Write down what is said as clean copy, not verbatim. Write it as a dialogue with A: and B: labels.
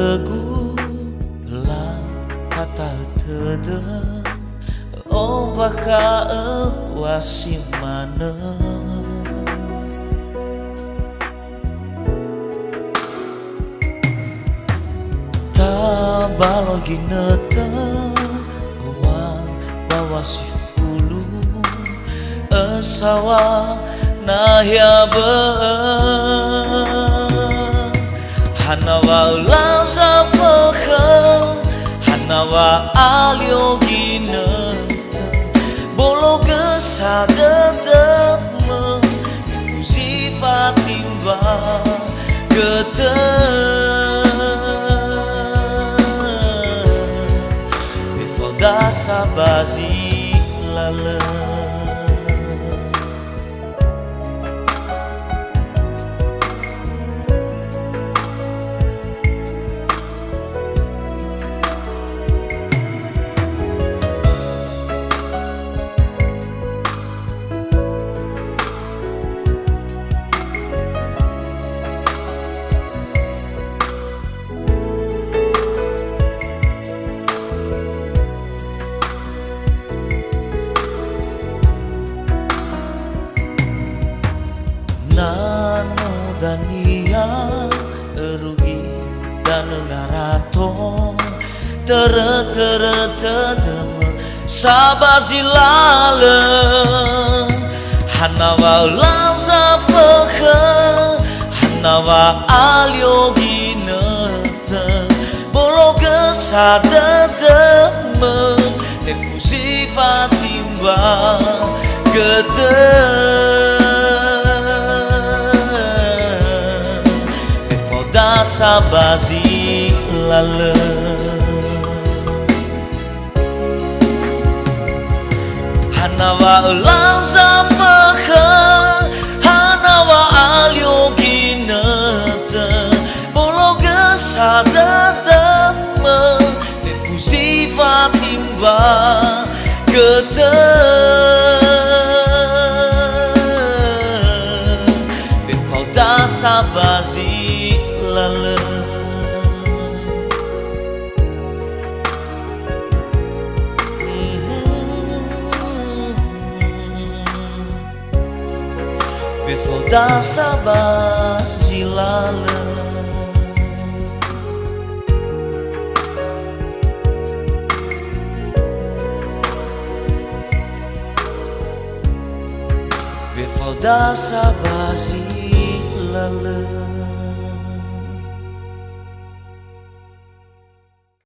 A: Tegu la patah tede o baka wasimana tabalogi neta wa bawa si fulu esawa nahya be Hanawa ulau zapakha Hanawa aliogina Bolo gesada dama Puji fatimba Gete Befoda sabazi lala Nano dania erugi dan ngarato tere tedeme sabazilale Hanawa ulau zapakha Hanawa aliogina bolo gesada deme Puji fatimba gede sabazi lale Hanawa ulau zapakha Hanawa aliogina bolo gesada dama Puji fatimba gete Bepauda sabazi lala Befoda sabazi lala Befoda sabazi lala